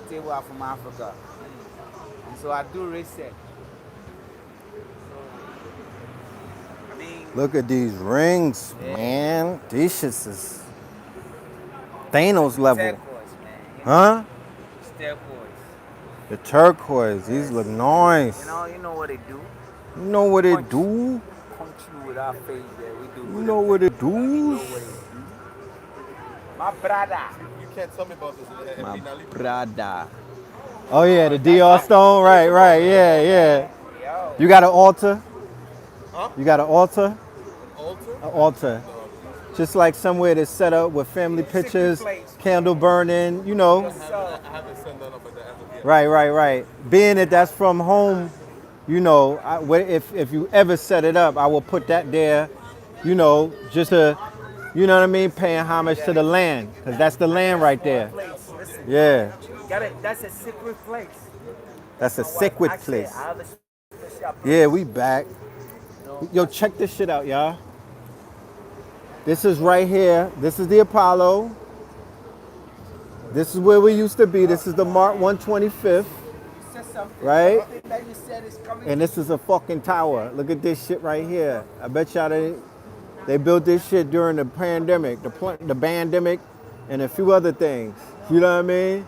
table are from Africa. And so I do research. I mean, Look at these rings, yeah, man. These shits is Thanos level. turquoise, man. Huh? It's turquoise. The turquoise. These look Yes. nice. You know what they do. You know what it Punch, do? punch you with our face there. We do You good know at what that. it We do? know what it do. My brother. You can't tell me about this. My Finally. brother. Oh yeah, the That's DR stone. Right, right. Yeah, yeah. yo. You got an altar? Huh? You got an altar? An altar? An altar. No. Just like somewhere that's set up with family Secret pictures, place. candle burning, you know. Yes, sir. I haven't set none up at the as of yet. Right, right, right. Being that that's from home, you know, if you ever set it up, I will put that there, you know, just to, you know what I mean, paying homage to the land, because that's the land right there. Place. Listen. Yeah, Got it. That's a secret place. that's a My wife, sacred I said, place. I have a special place. Yeah, we back. You know, Yo, check this shit out, y'all. This is right here. This is the Apollo. This is where we used to be. This is the Mark 125th, you said something. right? Something that you said is coming. And this is a fucking tower. Look at this shit right here. I bet y'all they built this shit during the pandemic, the pandemic, and a few other things. You know what I mean?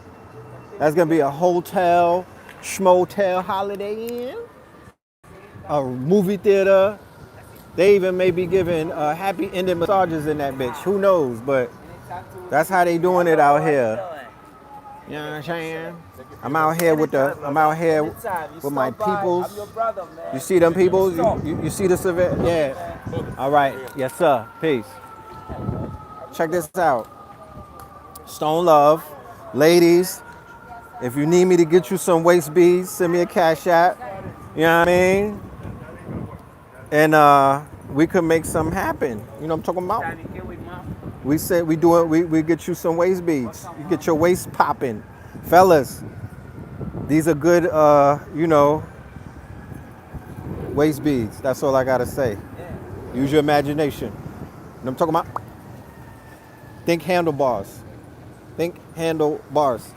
That's gonna be a hotel, schmotel, Holiday Inn, a movie theater. They even may be giving happy ending massages in that bitch. Who knows? But that's how they doing it out here. You know what I'm saying? I'm out here with my peoples. I'm your brother, man. You see them people? You see the civil? Yeah. All right. Yes, sir. Peace. Check this out. Stone Love. Ladies, if you need me to get you some waist beads, send me a cash app. You know what I mean? And we could make something happen. You know what I'm talking about? We said we get you some waist beads. You get your waist popping. Fellas, these are good you know, waist beads. That's all I gotta say. Use your imagination. You know what I'm talking about? Think handlebars. Think handlebars.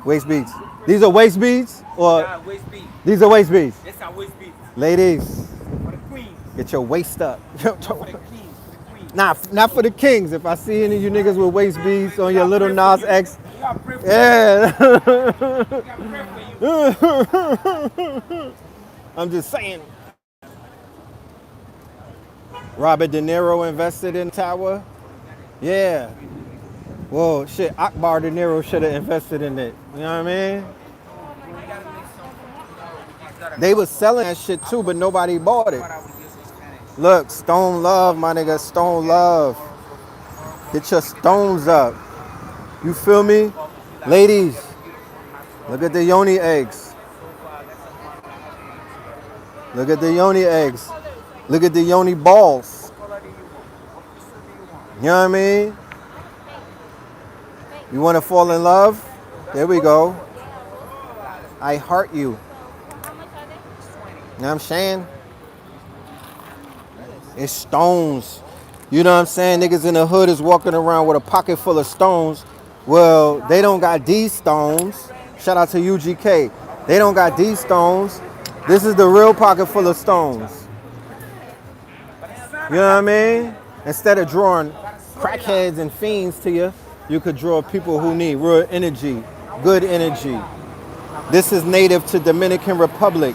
Waist beads. These are waist beads? Or Waist beat. these are waist beads? That's our waist beat. Ladies, For the queen. get your waist up. For the king. For the queen. Nah, not for the kings. If I see any of you niggas with waist beads on your little Nas X, We got pray for yeah. you. We got pray for you. I'm just saying. Robert De Niro invested in Tower. Yeah. Well, shit, Akbar De Niro should have invested in it. You know what I mean? They was selling that shit too, but nobody bought it. Look, Stone Love, my nigga, Stone Love. Get your stones up. You feel me? Ladies, look at the yoni eggs. Look at the yoni eggs. Look at the yoni balls. You know what I mean? You want to fall in love? There we go. I heart you. You know what I'm saying? It's stones. You know what I'm saying? Niggas in the hood is walking around with a pocket full of stones. Well, they don't got these stones. Shout out to UGK. They don't got these stones. This is the real pocket full of stones. You know what I mean? Instead of drawing crackheads and fiends to you, you could draw people who need real energy, good energy. This is native to Dominican Republic.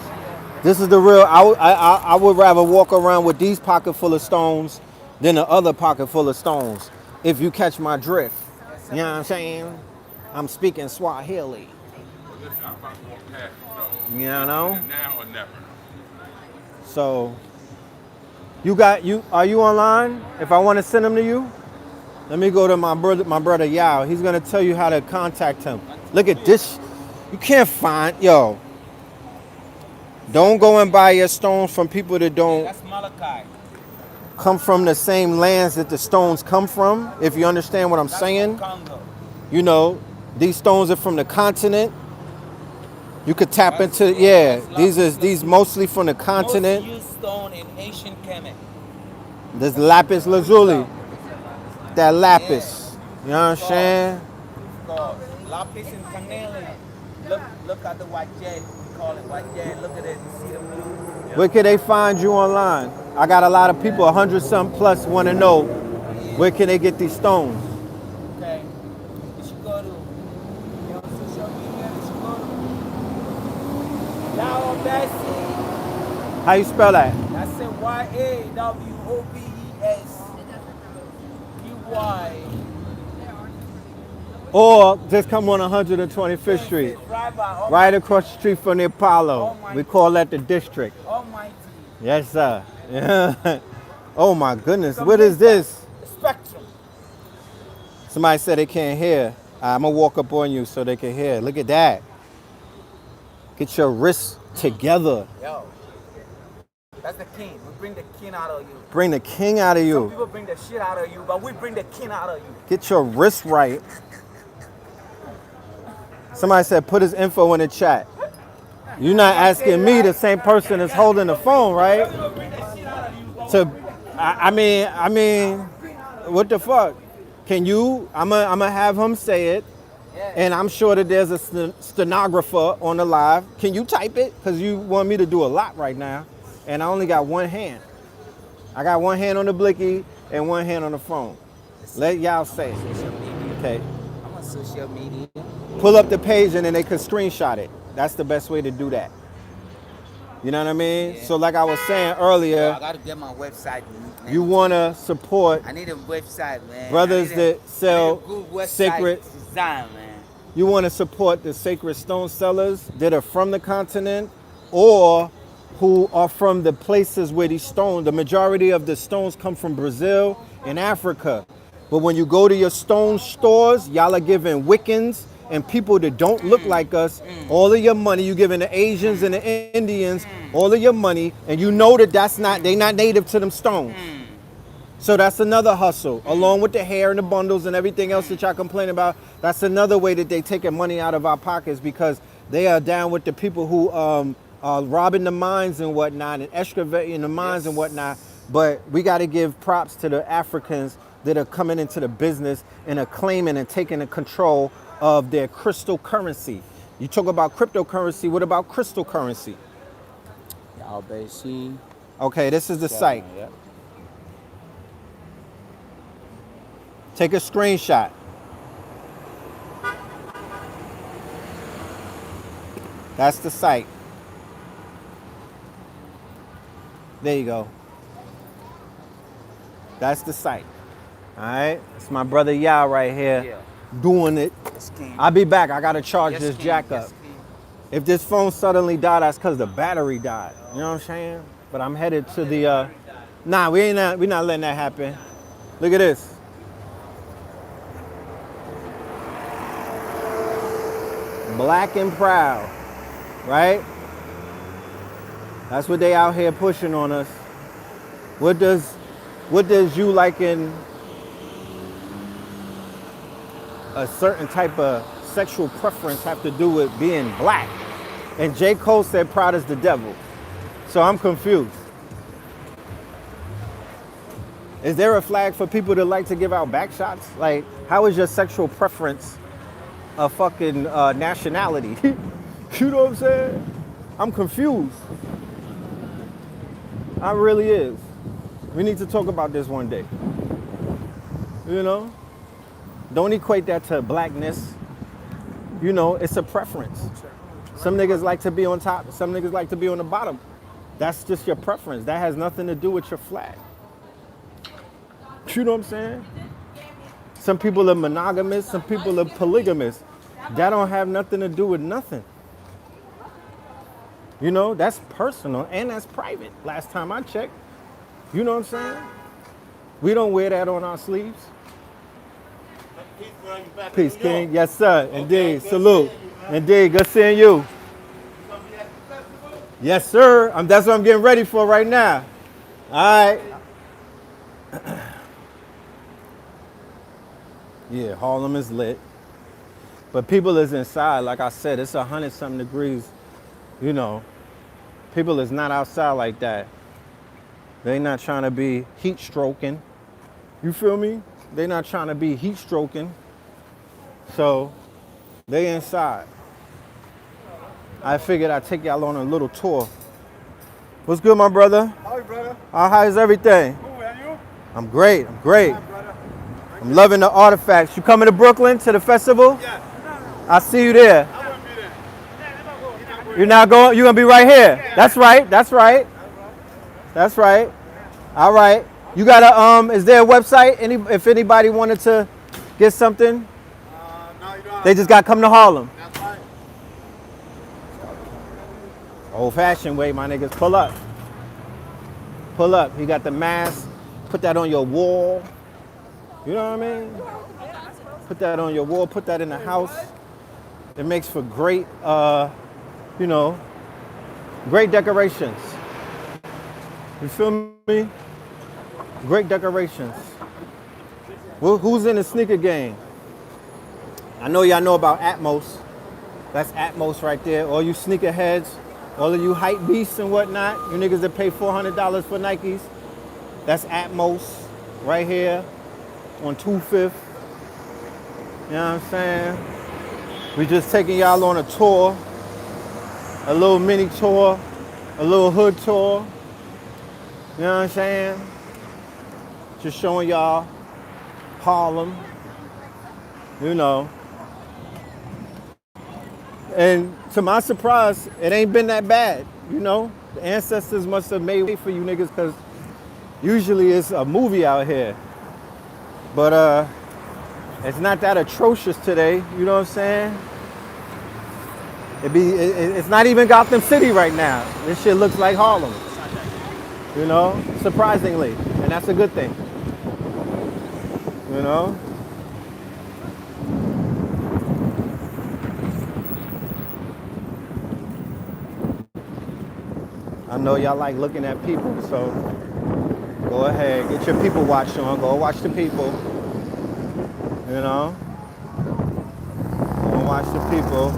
This is the real, I would rather walk around with these pocket full of stones than the other pocket full of stones, if you catch my drift. You know what I'm saying? I'm speaking Swahili. You know? Now or never. So, are you online? If I want to send them to you? Let me go to my brother Yao. He's gonna tell you how to contact him. Look at this. You can't find, yo. Don't go and buy your stones from people that don't That's Malachi. come from the same lands that the stones come from. If you understand what I'm That's saying, from Congo. you know, these stones are from the continent. You could tap That's into, cool. yeah. That's These mostly from the continent. Most used stone in Asian Kemet. This lapis lazuli, that lapis. You know what I'm saying? Called lapis and carnelian. Look at the white jet. We call it white jet. Look at it. You see the blue. Where can they find you online? I got a lot of people, 100 something plus, want to know where can they get these stones. Okay. You should go to your social media. You should go to Yao Bessie. How you spell that? That's it. YAWOBESUY. Or just come on 125th Street, Right by right across the street from the Apollo. Almighty. We call that the district. Almighty. Yes, sir. Yeah. Oh my goodness, what is this? Spectrum. Somebody said they can't hear. I'm gonna walk up on you so they can hear. Look at that. Get your wrists together. Yo. That's the king. We bring the king out of you. Bring the king out of Some you. people bring the shit out of you, but we bring the king out of you. Get your wrist right. Somebody said put his info in the chat. You're not asking me, the same person that's holding the phone, right? To, I mean, what the fuck? Can you? I'm gonna have him say it, and I'm sure that there's a stenographer on the live. Can you type it? Cause you want me to do a lot right now, and I only got one hand. I got one hand on the blicky and one hand on the phone. Let y'all say it. Okay. I'm on social media. Pull up the page and then they can screenshot it. That's the best way to do that. You know what I mean? Yeah. So like I was saying earlier, I gotta get my website. Man. you want to support I need a website, man. brothers that sell good website sacred. design, man. You want to support the sacred stone sellers that are from the continent or who are from the places where these stones, the majority of the stones come from Brazil and Africa. But when you go to your stone stores, y'all are giving Wiccans and people that don't look like us all of your money. You giving the Asians and the Indians all of your money, and you know that they not native to them stones. So that's another hustle, along with the hair and the bundles and everything else that y'all complain about. That's another way that they taking money out of our pockets because they are down with the people who are robbing the mines and whatnot and excavating the mines and whatnot. But we got to give props to the Africans that are coming into the business and are claiming and taking the control of their crystal currency. You talk about cryptocurrency, what about crystal currency? Y'all better see. Okay, this is the site. Yep. Take a screenshot. That's the site. There you go. That's the site. All right, it's my brother Yao right here. Yeah. Doing it. I'll be back. I gotta charge this jack up. If this phone suddenly died, that's because the battery died. You know what I'm saying? But I'm headed to the. Nah, we're not letting that happen. Look at this. Black and proud, right? That's what they out here pushing on us. What does you liking a certain type of sexual preference have to do with being black? And J. Cole said proud as the devil. So I'm confused. Is there a flag for people that like to give out back shots? Like, how is your sexual preference a fucking nationality? You know what I'm saying? I'm confused. I really is. We need to talk about this one day. You know? Don't equate that to blackness. You know, it's a preference. Some niggas like to be on top, some niggas like to be on the bottom. That's just your preference. That has nothing to do with your flag. You know what I'm saying? Some people are monogamous, some people are polygamous. That don't have nothing to do with nothing. You know, that's personal and that's private. Last time I checked. You know what I'm saying? We don't wear that on our sleeves. Peace, King. Yes, sir. Indeed. Salute. Indeed. Good seeing you. Yes, sir. That's what I'm getting ready for right now. All right. Yeah, Harlem is lit. But people is inside. Like I said, it's 100-something degrees. You know, people is not outside like that. They not trying to be heat stroking. You feel me? They not trying to be heat stroking. So they inside. I figured I'd take y'all on a little tour. What's good, my brother? How are you, brother? How's everything? Cool, and you? I'm great. I'm great. Hi, brother. I'm loving the artifacts. You coming to Brooklyn to the festival? Yeah. I see you there. I won't be there. You're not going. You're gonna be right here. That's right. That's right. That's right. All right. You got a Is there a website? If anybody wanted to get something, No, you don't they have just got to come to Harlem. That's right. Old-fashioned way, my niggas. Pull up. Pull up. You got the mask. Put that on your wall. You know what I mean? Put that on your wall. Put that in the house. It makes for great, great decorations. You feel me? Great decorations. Well, who's in the sneaker game? I know y'all know about Atmos. That's Atmos right there. All you sneakerheads, all of you hype beasts and whatnot, you niggas that pay $400 for Nikes, that's Atmos right here on 25th. You know what I'm saying? We just taking y'all on a tour, a little mini tour, a little hood tour. You know what I'm saying? Just showing y'all Harlem, you know. And to my surprise, it ain't been that bad, you know. The ancestors must have made way for you niggas because usually it's a movie out here. But it's not that atrocious today, you know what I'm saying? It's not even Gotham City right now. This shit looks like Harlem, you know, surprisingly. And that's a good thing, you know. I know y'all like looking at people, so go ahead, get your people watch on. Go watch the people, you know. Go watch the people.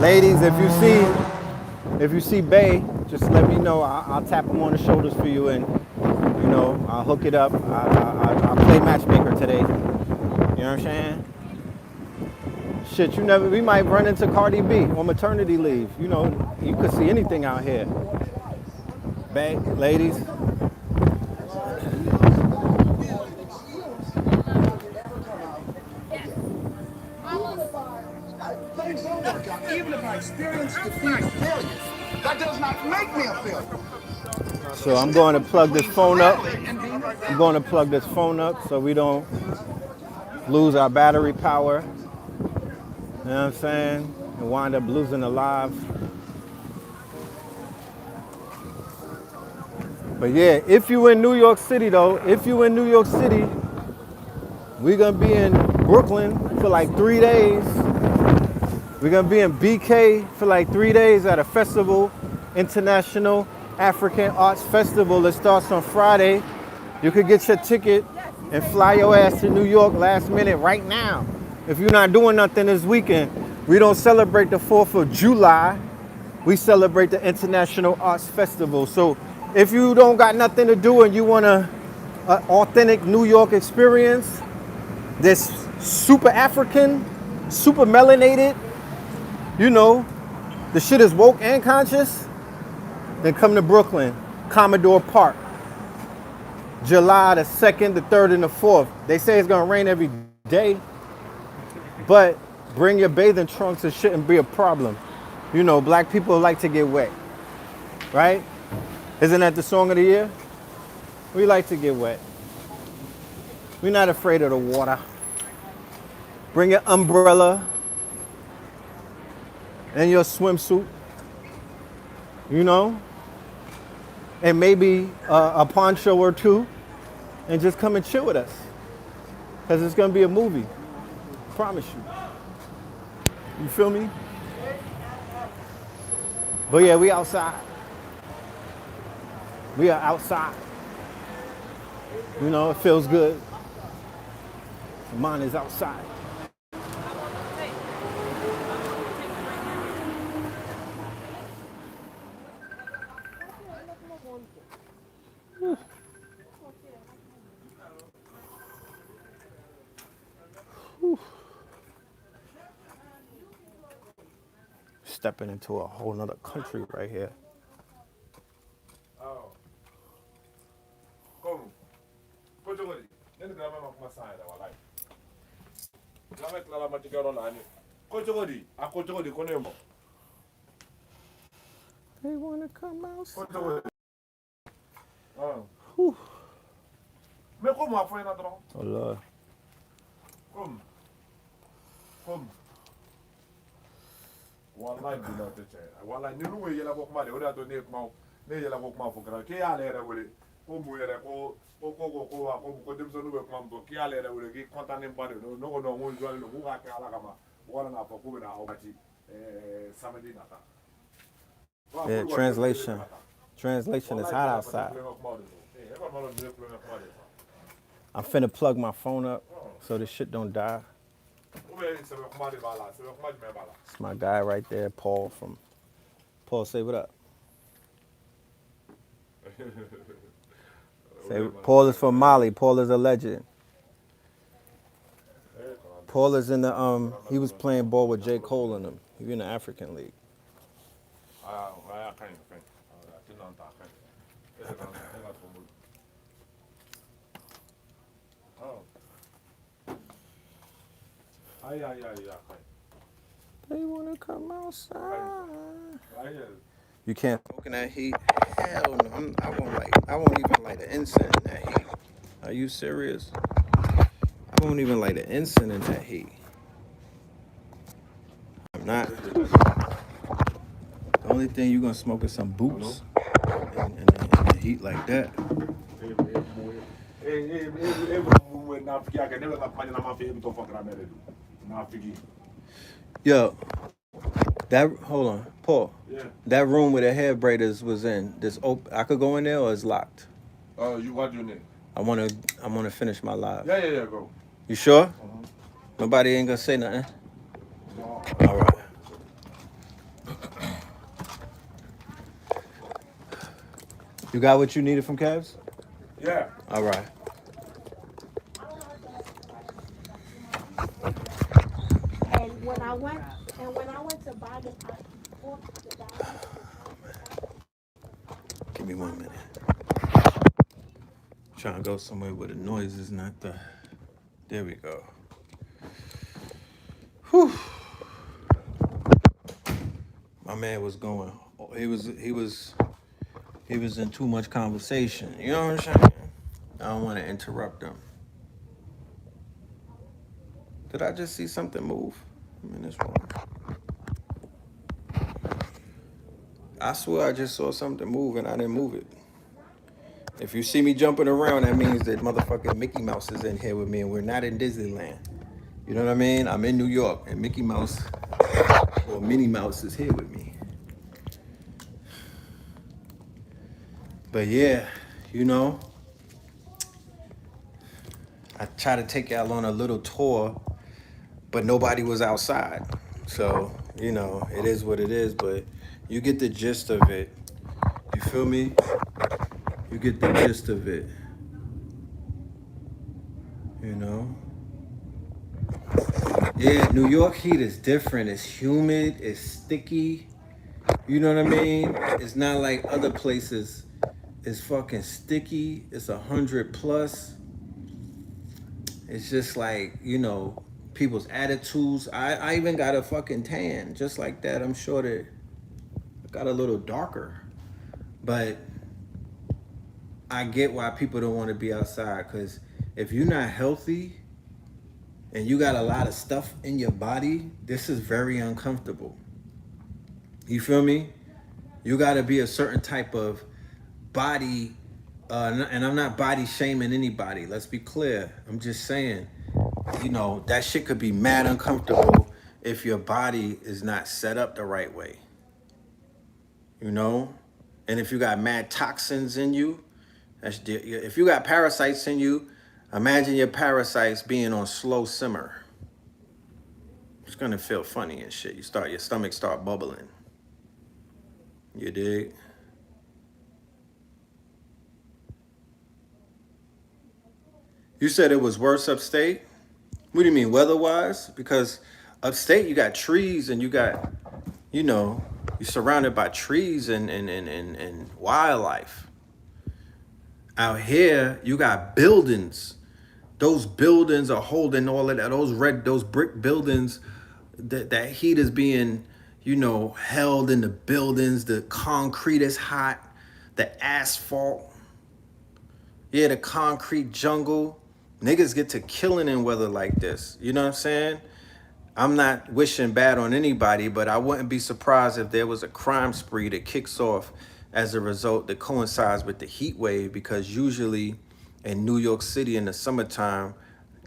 Ladies, if you see Bay, just let me know. I'll tap him on the shoulders for you, and you know I'll hook it up. I'll play matchmaker today. You know what I'm saying? Shit, we might run into Cardi B on maternity leave. You know, you could see anything out here. Bay, ladies. Even if I experience defeat or failure, that does not make me a failure. So I'm going to plug this phone up. I'm going to plug this phone up so we don't lose our battery power. You know what I'm saying? And wind up losing the live. But yeah, if you in New York City though, we're gonna be in Brooklyn for like 3 days. We're gonna be in BK for like 3 days at a festival, International African Arts Festival that starts on Friday. You could get your ticket and fly your ass to New York last minute right now. If you're not doing nothing this weekend, we don't celebrate the 4th of July. We celebrate the International Arts Festival. So if you don't got nothing to do and you want an authentic New York experience, this super African, super melanated, you know, the shit is woke and conscious, then come to Brooklyn, Commodore Park, July the 2nd, the 3rd, and the 4th. They say it's gonna rain every day, but bring your bathing trunks, it shouldn't be a problem. You know, black people like to get wet, right? Isn't that the song of the year? We like to get wet. We're not afraid of the water. Bring your umbrella and your swimsuit, you know, and maybe a poncho or two, and just come and chill with us. Because it's going to be a movie. Promise you. You feel me? But yeah, we outside. We are outside. You know, it feels good. The mind is outside. stepping into a whole nother country right here. Oh. Come. Kojogodi. Nene grandma ma sign that like. Grandma klara ma tigaro na ani. Kojogodi. A kojogodi konembo. They wanna come outside. Kojogodi. Oh. Whew. Me como a foi na dron. Oh Lord. Come. Come. Wallahi bila te che. Wallahi ni nuwe yela ko kuma de oda to ne kuma ne yela ko kuma fukara ke ya le wele ko mu yele ko dem so nuwe kuma ko ke ya le wele ki kontane mbade no ko no mo jwale no ka ke ala kama wala na fa ko na hokati samedi nata. Yeah, translation. Translation is hot outside. I'm finna plug my phone up so this shit don't die. It's my guy right there, Paul from Paul. Say what up. Say Paul is from Mali. Paul is a legend. Paul is in the he was playing ball with J. Cole in them. He in the African League. They wanna come outside. You can't smoke in that heat. Hell no. I won't even light an incense in that heat. Are you serious? I won't even light an incense in that heat. I'm not. The only thing you're gonna smoke is some boots in the heat like that. Yo, hold on, Paul. Yeah. That room where the hair braiders was in, I could go in there or it's locked? Oh, what do you need? I wanna finish my live. Yeah, go. You sure? Nobody ain't gonna say nothing? No. All right. You got what you needed from Cavs? Yeah. All right. And when I went to buy the Give me 1 minute. Trying to go somewhere where the noise is not the. There we go. Whew. My man was going. He was in too much conversation. You know what I'm saying? I don't want to interrupt him. Did I just see something move? I'm in this room. I swear I just saw something move and I didn't move it. If you see me jumping around, that means that motherfucking Mickey Mouse is in here with me and we're not in Disneyland. You know what I mean? I'm in New York and Mickey Mouse or Minnie Mouse is here with me. But yeah, you know, I try to take y'all on a little tour, but nobody was outside. So, you know, it is what it is, but you get the gist of it. You feel me? You get the gist of it. You know? Yeah, New York heat is different. It's humid, it's sticky. You know what I mean? It's not like other places. It's fucking sticky. It's 100 plus. It's just like, you know, people's attitudes. I even got a fucking tan just like that. I'm sure that I got a little darker. But I get why people don't want to be outside, because if you're not healthy and you got a lot of stuff in your body, this is very uncomfortable. You feel me? You got to be a certain type of body, and I'm not body shaming anybody. Let's be clear. I'm just saying, you know, that shit could be mad uncomfortable if your body is not set up the right way. You know? And if you got mad toxins in you, if you got parasites in you, imagine your parasites being on slow simmer. It's gonna feel funny and shit. Your stomach start bubbling. You dig? You said it was worse upstate? What do you mean, weather-wise? Because upstate you got trees and you got you know, you're surrounded by trees and wildlife. Out here, you got buildings. Those buildings are holding all of that. Those brick buildings, that heat is being, held in the buildings. The concrete is hot. The asphalt. Yeah, the concrete jungle. Niggas get to killing in weather like this. You know what I'm saying? I'm not wishing bad on anybody, but I wouldn't be surprised if there was a crime spree that kicks off as a result that coincides with the heat wave, because usually in New York City in the summertime,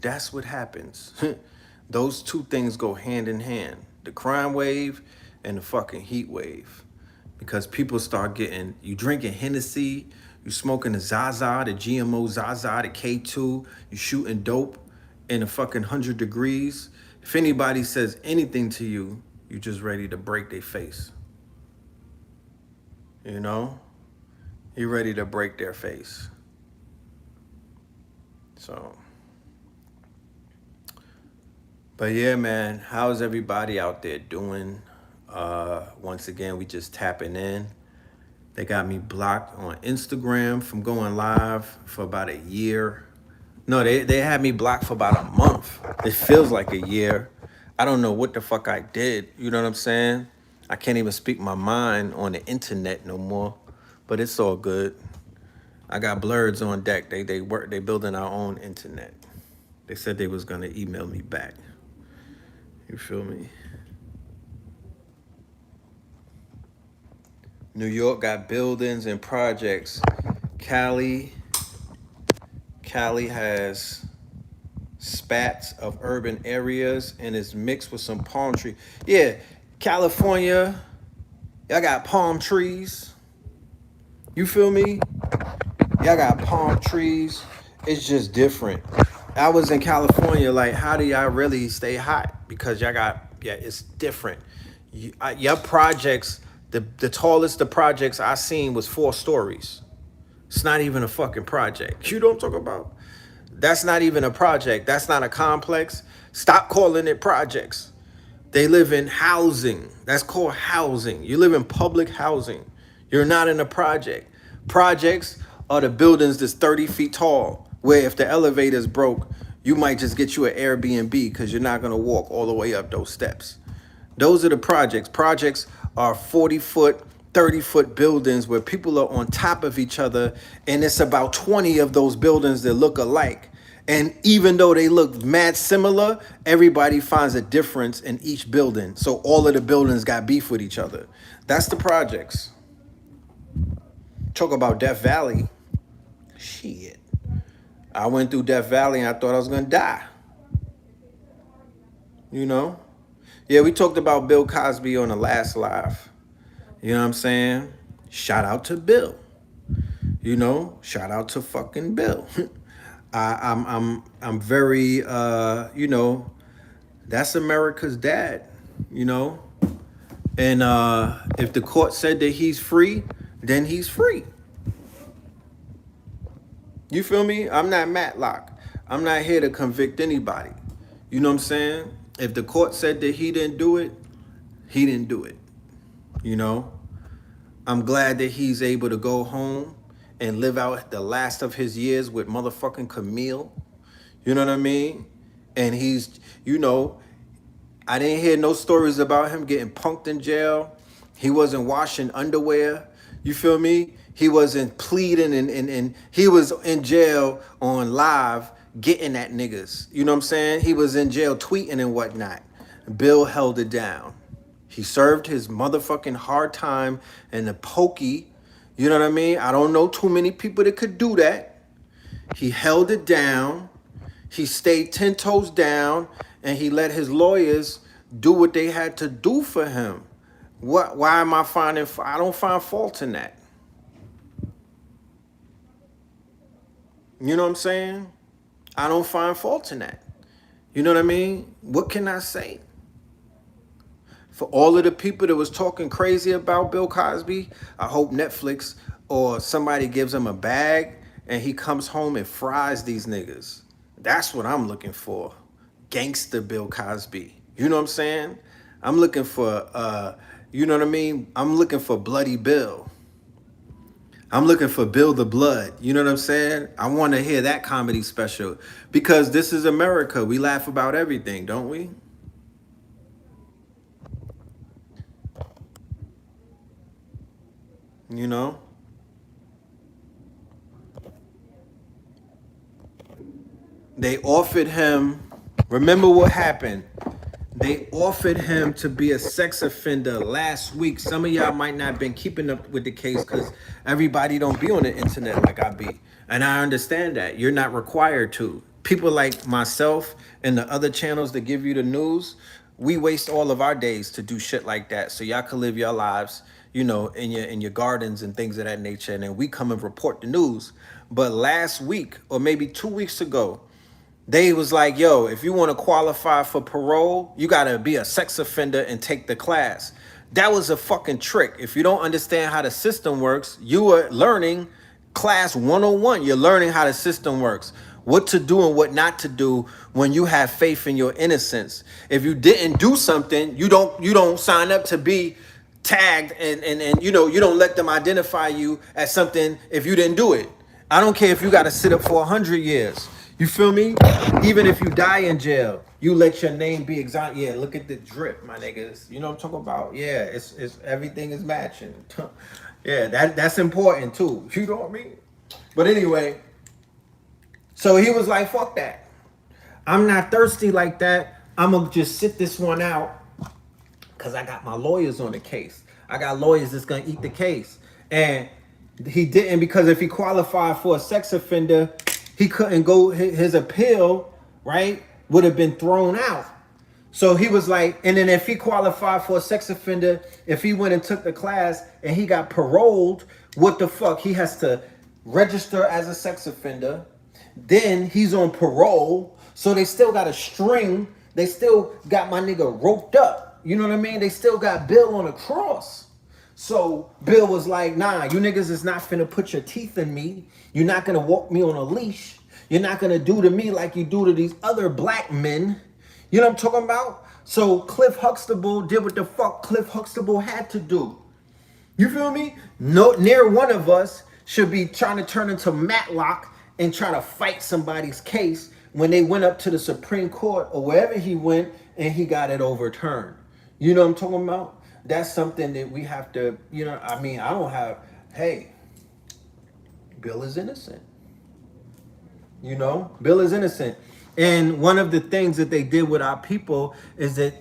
that's what happens. Those two things go hand in hand, the crime wave and the fucking heat wave, because people start you drinking Hennessy, you smoking the Zaza, the GMO Zaza, the K2, you shooting dope in a fucking 100 degrees. If anybody says anything to you, you just ready to break their face. You know? You're ready to break their face. So. But yeah, man, how's everybody out there doing? Once again, we just tapping in. They got me blocked on Instagram from going live for about a year. No, they had me blocked for about a month. It feels like a year. I don't know what the fuck I did. You know what I'm saying? I can't even speak my mind on the internet no more. But it's all good. I got blurs on deck. They building our own internet. They said they was gonna email me back. You feel me? New York got buildings and projects. Cali has spats of urban areas and is mixed with some palm tree. Yeah, California, y'all got palm trees. You feel me? Y'all got palm trees. It's just different. I was in California, like, how do y'all really stay hot? Because it's different. Your projects, the tallest the projects I seen was 4 stories. It's not even a fucking project. You know what I'm talking about? That's not even a project. That's not a complex. Stop calling it projects. They live in housing. That's called housing. You live in public housing. You're not in a project. Projects are the buildings that's 30 feet tall, where if the elevator's broke, you might just get you an Airbnb because you're not going to walk all the way up those steps. Those are the projects. Projects are 40-foot, 30-foot buildings where people are on top of each other, and it's about 20 of those buildings that look alike. And even though they look mad similar, everybody finds a difference in each building. So all of the buildings got beef with each other. That's the projects. Talk about Death Valley. Shit. I went through Death Valley and I thought I was going to die. You know? Yeah, we talked about Bill Cosby on the last live. You know what I'm saying? Shout out to Bill. You know, shout out to fucking Bill. I'm very that's America's dad, you know? And if the court said that he's free, then he's free. You feel me? I'm not Matlock. I'm not here to convict anybody. You know what I'm saying? If the court said that he didn't do it, he didn't do it. You know? I'm glad that he's able to go home and live out the last of his years with motherfucking Camille. You know what I mean? And he's, I didn't hear no stories about him getting punked in jail. He wasn't washing underwear. You feel me? He wasn't pleading and he was in jail on live getting at niggas. You know what I'm saying? He was in jail tweeting and whatnot. Bill held it down. He served his motherfucking hard time in the pokey. You know what I mean? I don't know too many people that could do that. He held it down. He stayed 10 toes down, and he let his lawyers do what they had to do for him. Why am I don't find fault in that. You know what I'm saying? I don't find fault in that. You know what I mean? What can I say? For all of the people that was talking crazy about Bill Cosby, I hope Netflix or somebody gives him a bag and he comes home and fries these niggas. That's what I'm looking for. Gangster Bill Cosby. You know what I'm saying? I'm looking for You know what I mean? I'm looking for Bloody Bill. I'm looking for Bill the Blood. You know what I'm saying? I want to hear that comedy special because this is America. We laugh about everything, don't we? You know? They offered him, remember what happened? They offered him to be a sex offender last week. Some of y'all might not have been keeping up with the case because everybody don't be on the internet like I be. And I understand that. You're not required to. People like myself and the other channels that give you the news, we waste all of our days to do shit like that. So y'all can live your lives, you know, in your gardens and things of that nature. And then we come and report the news. But last week, or maybe 2 weeks ago, they was like, yo, if you want to qualify for parole, you got to be a sex offender and take the class. That was a fucking trick. If you don't understand how the system works, you are learning class 101. You're learning how the system works, what to do and what not to do when you have faith in your innocence. If you didn't do something, you don't sign up to be tagged and you know, you don't let them identify you as something if you didn't do it. I don't care if you got to sit up for 100 years. You feel me? Even if you die in jail, you let your name be exonerated. Yeah, look at the drip, my niggas. You know what I'm talking about? Yeah, it's everything is matching. Yeah, that's important too. You know what I mean? But anyway, so he was like, fuck that. I'm not thirsty like that. I'm gonna just sit this one out because I got my lawyers on the case. I got lawyers that's gonna eat the case. And he didn't, because if he qualified for a sex offender, he couldn't go, his appeal, right, would have been thrown out. So he was like, and then if he qualified for a sex offender, if he went and took the class and he got paroled, what the fuck? He has to register as a sex offender. Then he's on parole. So they still got a string. They still got my nigga roped up. You know what I mean? They still got Bill on a cross. So Bill was like, nah, you niggas is not finna put your teeth in me. You're not gonna walk me on a leash. You're not gonna do to me like you do to these other black men. You know what I'm talking about? So Cliff Huxtable did what the fuck Cliff Huxtable had to do. You feel me? No, near one of us should be trying to turn into Matlock and try to fight somebody's case when they went up to the Supreme Court or wherever he went and he got it overturned. You know what I'm talking about? That's something that we have to, you know, I mean, I don't have, hey, Bill is innocent. You know, Bill is innocent. And one of the things that they did with our people is that,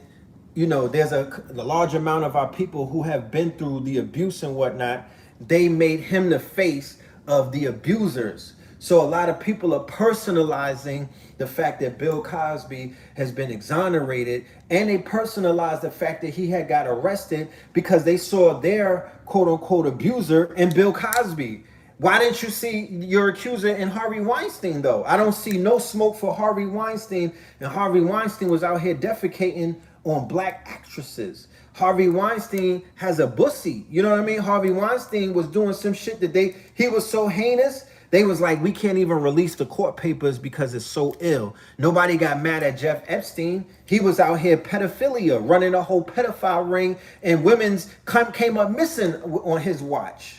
you know, there's a large amount of our people who have been through the abuse and whatnot. They made him the face of the abusers. So a lot of people are personalizing the fact that Bill Cosby has been exonerated, and they personalize the fact that he had got arrested because they saw their quote unquote abuser in Bill Cosby. Why didn't you see your accuser in Harvey Weinstein, though? I don't see no smoke for Harvey Weinstein, and Harvey Weinstein was out here defecating on black actresses. Harvey Weinstein has a bussy. You know what I mean? Harvey Weinstein was doing some shit that he was so heinous, they was like, we can't even release the court papers because it's so ill. Nobody got mad at Jeff Epstein. He was out here pedophilia, running a whole pedophile ring, and women's came up missing on his watch.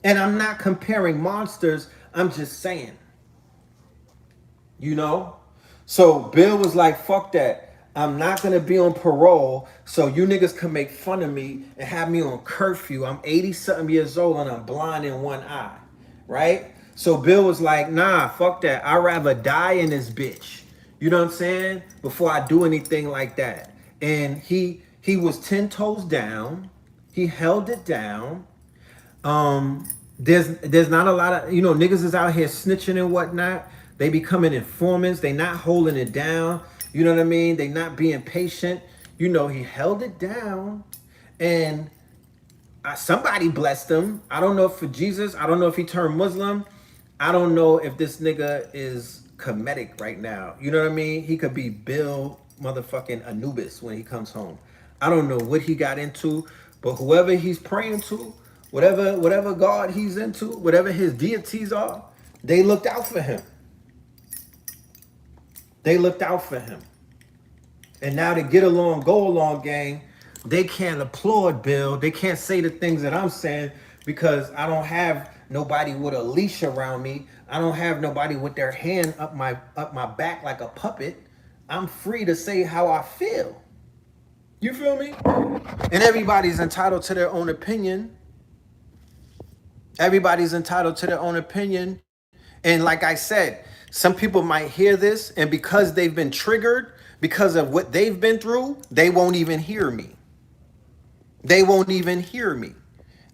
And I'm not comparing monsters. I'm just saying, you know? So Bill was like, fuck that. I'm not going to be on parole. So you niggas can make fun of me and have me on curfew. I'm 80 something years old and I'm blind in one eye. Right? So Bill was like, nah, fuck that. I'd rather die in this bitch. You know what I'm saying? Before I do anything like that. And he was 10 toes down. He held it down. There's not a lot of, you know, niggas is out here snitching and whatnot. They becoming informants. They not holding it down. You know what I mean? They not being patient. You know, he held it down, and somebody blessed him. I don't know if for Jesus. I don't know if he turned Muslim. I don't know if this nigga is comedic right now. You know what I mean? He could be Bill motherfucking Anubis when he comes home. I don't know what he got into, but whoever he's praying to, whatever God he's into, whatever his deities are, they looked out for him. They looked out for him. And now the get along, go along gang, they can't applaud Bill. They can't say the things that I'm saying because I don't have nobody with a leash around me. I don't have nobody with their hand up my back like a puppet. I'm free to say how I feel. You feel me? And everybody's entitled to their own opinion. Everybody's entitled to their own opinion. And like I said, some people might hear this, and because they've been triggered because of what they've been through, they won't even hear me. They won't even hear me.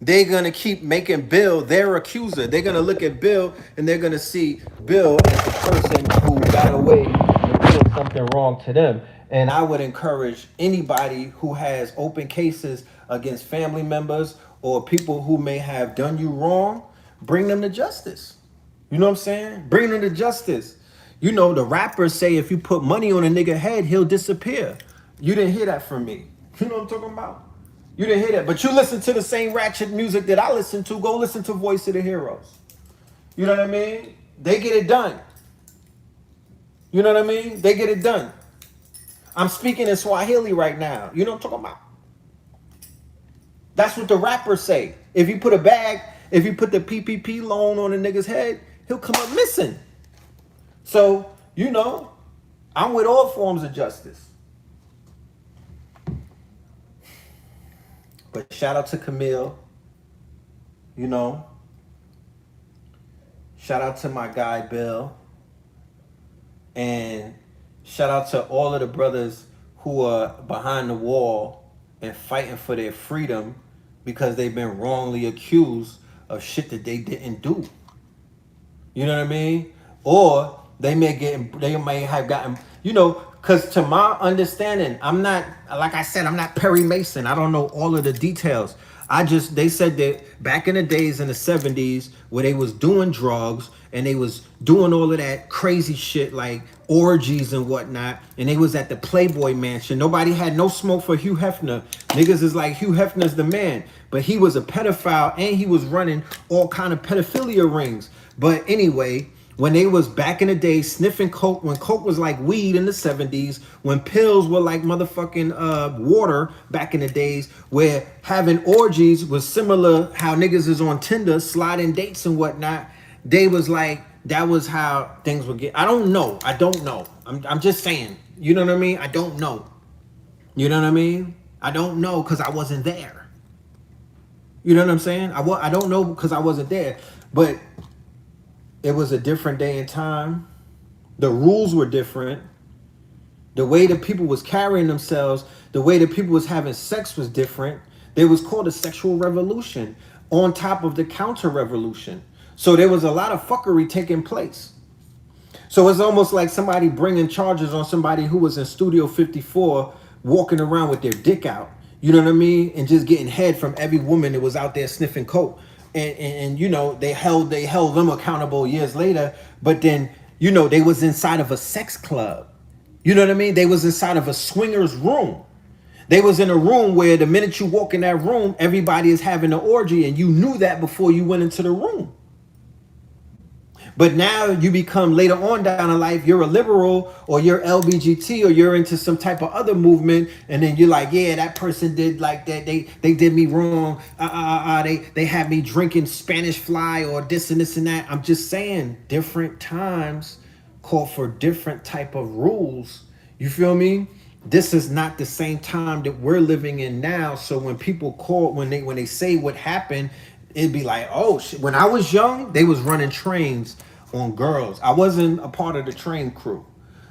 They're going to keep making Bill their accuser. They're going to look at Bill and they're going to see Bill as the person who got away and did something wrong to them. And I would encourage anybody who has open cases against family members or people who may have done you wrong, bring them to justice. You know what I'm saying? Bring them to justice. You know, the rappers say if you put money on a nigga head, he'll disappear. You didn't hear that from me. You know what I'm talking about? You didn't hear that. But you listen to the same ratchet music that I listen to. Go listen to Voice of the Heroes. You know what I mean? They get it done. You know what I mean? They get it done. I'm speaking in Swahili right now. You know what I'm talking about? That's what the rappers say. If you put the PPP loan on a nigga's head, he'll come up missing. So, you know, I'm with all forms of justice. But shout out to Camille. You know, shout out to my guy Bill. And shout out to all of the brothers who are behind the wall and fighting for their freedom because they've been wrongly accused of shit that they didn't do. You know what I mean? Or they may have gotten, you know, because to my understanding, I'm not, like I said, I'm not Perry Mason. I don't know all of the details. They said that back in the days in the 70s where they was doing drugs and they was doing all of that crazy shit like orgies and whatnot, and they was at the Playboy Mansion. Nobody had no smoke for Hugh Hefner. Niggas is like, Hugh Hefner's the man. But he was a pedophile and he was running all kind of pedophilia rings. But anyway, when they was back in the day sniffing coke, when coke was like weed in the 70s, when pills were like motherfucking water back in the days, where having orgies was similar how niggas is on Tinder, sliding dates and whatnot, they was like, that was how things would get. I don't know. I'm just saying. You know what I mean? I don't know. You know what I mean? I don't know because I wasn't there. You know what I'm saying? I don't know because I wasn't there. But it was a different day and time. The rules were different. The way that people was carrying themselves, the way that people was having sex was different. They was called a sexual revolution on top of the counter revolution. So there was a lot of fuckery taking place. So it's almost like somebody bringing charges on somebody who was in Studio 54 walking around with their dick out. You know what I mean? And just getting head from every woman that was out there sniffing coke. And you know, they held them accountable years later. But then, you know, they was inside of a sex club. You know what I mean? They was inside of a swingers room. They was in a room where the minute you walk in that room, everybody is having an orgy, and you knew that before you went into the room. But now you become later on down in life, you're a liberal or you're LBGT or you're into some type of other movement. And then you're like, yeah, that person did like that. They did me wrong. They had me drinking Spanish fly or this and this and that. I'm just saying different times call for different type of rules. You feel me? This is not the same time that we're living in now. So when people call, when they say what happened, it'd be like, oh shit. When I was young, they was running trains on girls. I wasn't a part of the train crew.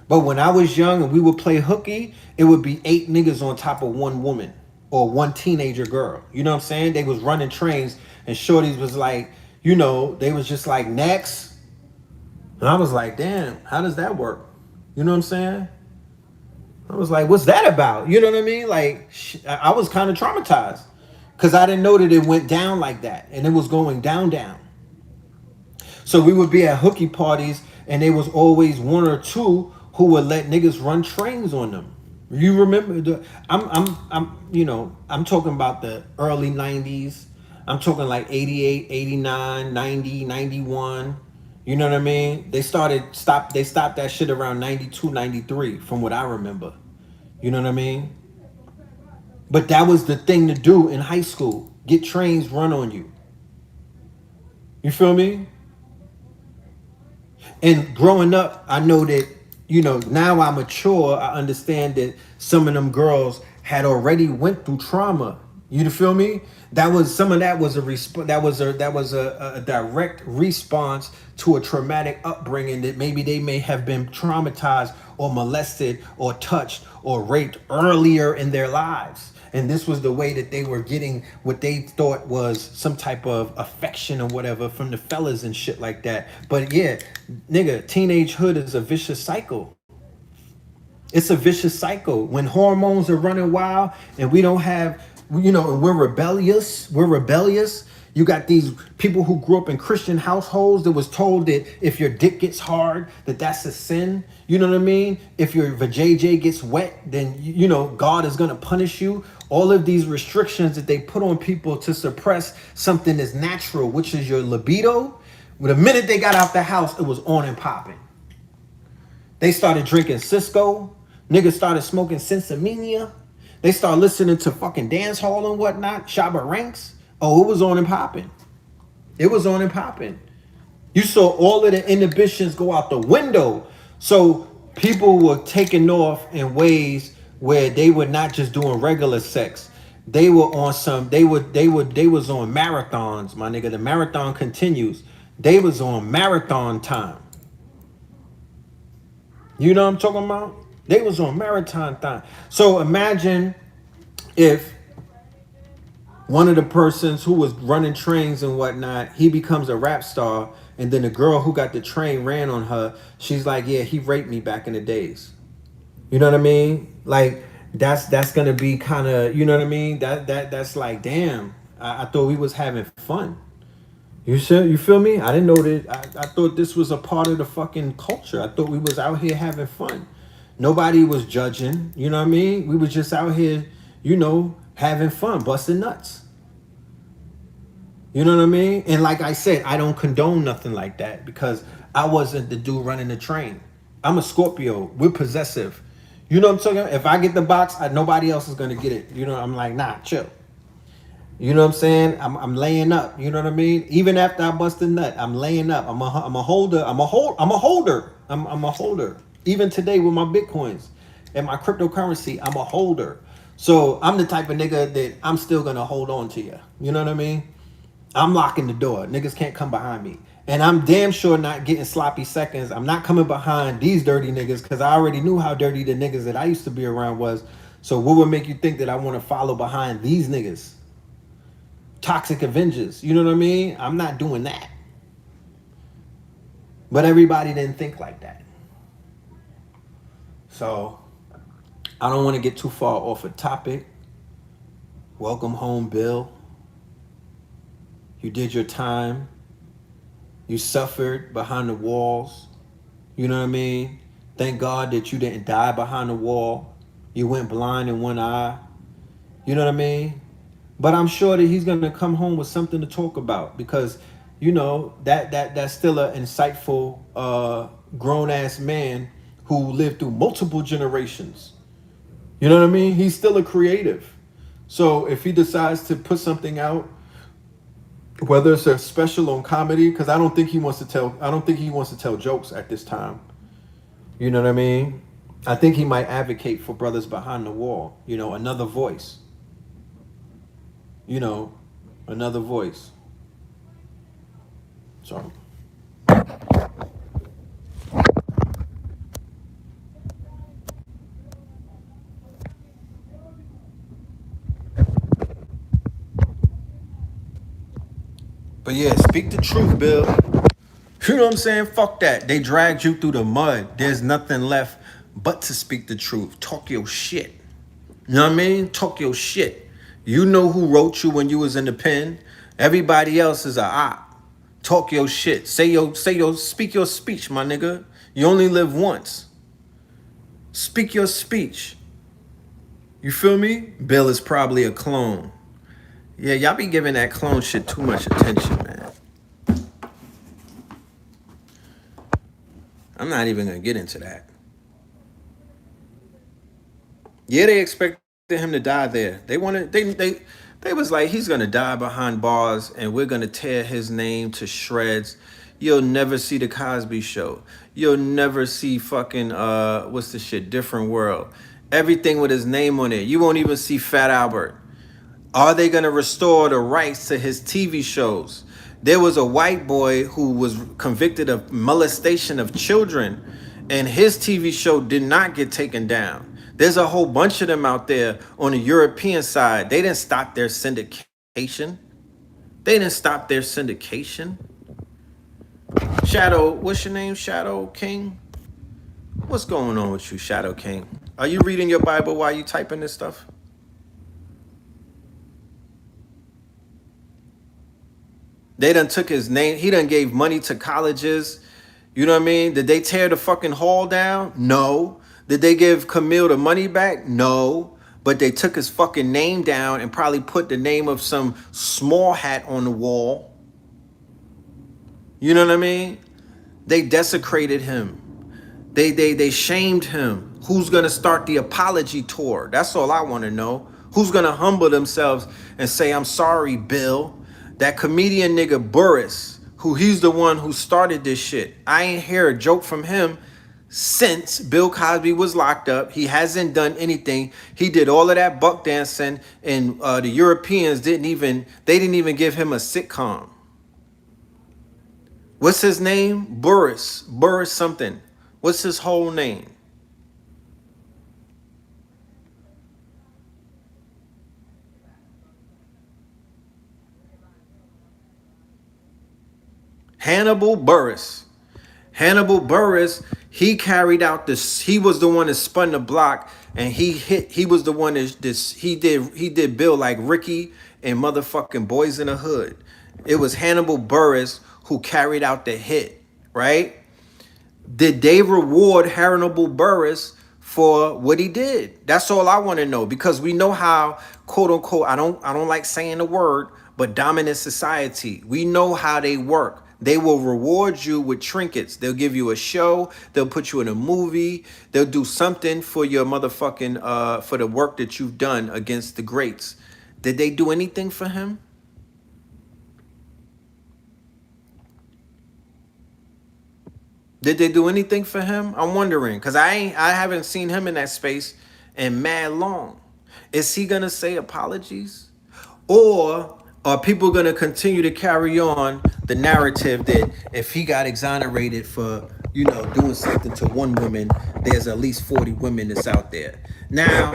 But when I was young and we would play hooky, it would be 8 niggas on top of one woman or one teenager girl. You know what I'm saying? They was running trains and shorties was like, you know, they was just like, next. And I was like, damn, how does that work? You know what I'm saying? I was like, what's that about? You know what I mean? Like, I was kind of traumatized because I didn't know that it went down like that. And it was going down. So we would be at hooky parties and there was always one or two who would let niggas run trains on them. You remember I'm talking about the early 90s. I'm talking like 88, 89, 90, 91. You know what I mean? They stopped that shit around 92, 93 from what I remember. You know what I mean? But that was the thing to do in high school. Get trains run on you. You feel me? And growing up, I know that, now I'm mature. I understand that some of them girls had already went through trauma. You feel me? Some of that was a that was a direct response to a traumatic upbringing, that maybe they may have been traumatized or molested or touched or raped earlier in their lives. And this was the way that they were getting what they thought was some type of affection or whatever from the fellas and shit like that. But yeah, nigga, teenagehood is a vicious cycle. It's a vicious cycle. When hormones are running wild and we don't have, and we're rebellious. We're rebellious. You got these people who grew up in Christian households that was told that if your dick gets hard, that's a sin. You know what I mean? If your vajayjay gets wet, then, God is going to punish you. All of these restrictions that they put on people to suppress something that's natural, which is your libido. The minute they got out the house, it was on and popping. They started drinking Cisco. Niggas started smoking Sensimania. They started listening to fucking dance hall and whatnot. Shabba Ranks. Oh, it was on and popping. It was on and popping. You saw all of the inhibitions go out the window. So people were taking off in ways where they were not just doing regular sex. They were on they was on marathons, my nigga. The marathon continues. They was on marathon time. You know what I'm talking about? They was on marathon time. So imagine if one of the persons who was running trains and whatnot, he becomes a rap star, and then the girl who got the train ran on her, she's like, yeah, he raped me back in the days. You know what I mean? Like, that's gonna be kind of, you know what I mean? That's like, damn, I thought we was having fun. You feel me? I didn't know that. I thought this was a part of the fucking culture. I thought we was out here having fun. Nobody was judging. You know what I mean? We was just out here, having fun, busting nuts. You know what I mean? And like I said, I don't condone nothing like that because I wasn't the dude running the train. I'm a Scorpio. We're possessive. You know what I'm talking about? If I get the box, nobody else is gonna get it. I'm like, nah, chill. You know what I'm saying? I'm laying up. You know what I mean? Even after I bust a nut, I'm laying up. I'm a holder. I'm a holder. I'm a holder. Even today with my Bitcoins and my cryptocurrency, I'm a holder. So I'm the type of nigga that I'm still gonna hold on to you. You know what I mean? I'm locking the door. Niggas can't come behind me. And I'm damn sure not getting sloppy seconds. I'm not coming behind these dirty niggas because I already knew how dirty the niggas that I used to be around was. So what would make you think that I want to follow behind these niggas? Toxic Avengers, you know what I mean? I'm not doing that. But everybody didn't think like that. So I don't want to get too far off a topic. Welcome home, Bill. You did your time. You suffered behind the walls. You know what I mean? Thank God that you didn't die behind the wall. You went blind in one eye. You know what I mean? But I'm sure that he's gonna come home with something to talk about because, that's still an insightful grown ass man who lived through multiple generations. You know what I mean? He's still a creative. So if he decides to put something out, whether it's a special on comedy, because I don't think he wants to tell jokes at this time. You know what I mean? I think he might advocate for brothers behind the wall. Another voice. Another voice. So. But yeah, speak the truth, Bill. You know what I'm saying? Fuck that. They dragged you through the mud. There's nothing left but to speak the truth. Talk your shit. You know what I mean? Talk your shit. You know who wrote you when you was in the pen. Everybody else is a op. Talk your shit. Speak your speech, my nigga. You only live once. Speak your speech. You feel me? Bill is probably a clone. Yeah, y'all be giving that clone shit too much attention, man. I'm not even gonna get into that. Yeah, they expect him to die there. They wanted they was like, he's gonna die behind bars and we're gonna tear his name to shreds. You'll never see the Cosby show. You'll never see fucking what's the shit? Different World. Everything with his name on it. You won't even see Fat Albert. Are they going to restore the rights to his TV shows? There was a white boy who was convicted of molestation of children, and his TV show did not get taken down. There's a whole bunch of them out there on the European side. They didn't stop their syndication. They didn't stop their syndication. Shadow, what's your name? Shadow King? What's going on with you, Shadow King? Are you reading your Bible while you typing this stuff? They done took his name. He done gave money to colleges. You know what I mean? Did they tear the fucking hall down? No. Did they give Camille the money back? No. But they took his fucking name down and probably put the name of some small hat on the wall. You know what I mean? They desecrated him. They shamed him. Who's gonna start the apology tour? That's all I want to know. Who's gonna humble themselves and say, I'm sorry, Bill? That comedian nigga Burris, who he's the one who started this shit. I ain't hear a joke from him since Bill Cosby was locked up. He hasn't done anything. He did all of that buck dancing, and the Europeans didn't even give him a sitcom. What's his name? Burris something. What's his whole name? Hannibal Buress. Hannibal Buress, he carried out this. He was the one that spun the block, and he was the one that he did Bill like Ricky and motherfucking Boys in the Hood. It was Hannibal Buress who carried out the hit, right? Did they reward Hannibal Buress for what he did? That's all I want to know, because we know how, quote unquote, I don't like saying the word, but dominant society, we know how they work. They will reward you with trinkets. They'll give you a show. They'll put you in a movie. They'll do something for your motherfucking, for the work that you've done against the greats. Did they do anything for him? Did they do anything for him? I'm wondering, because I haven't seen him in that space in mad long. Is he gonna say apologies? Or are people gonna continue to carry on the narrative that if he got exonerated for, doing something to one woman, there's at least 40 women that's out there? Now,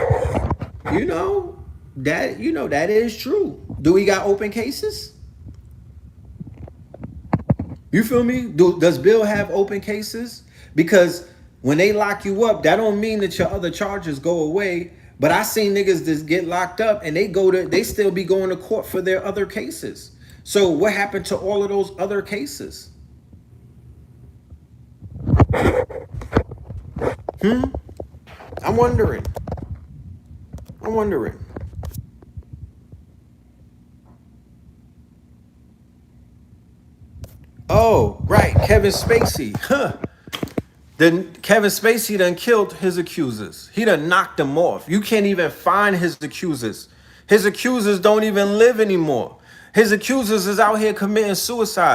that is true. Do we got open cases? You feel me? Does Bill have open cases? Because when they lock you up, that don't mean that your other charges go away. But I seen niggas that get locked up and they still be going to court for their other cases. So what happened to all of those other cases? I'm wondering. Oh, right, Kevin Spacey. Then Kevin Spacey done killed his accusers. He done knocked them off. You can't even find his accusers. His accusers don't even live anymore. His accusers is out here committing suicide.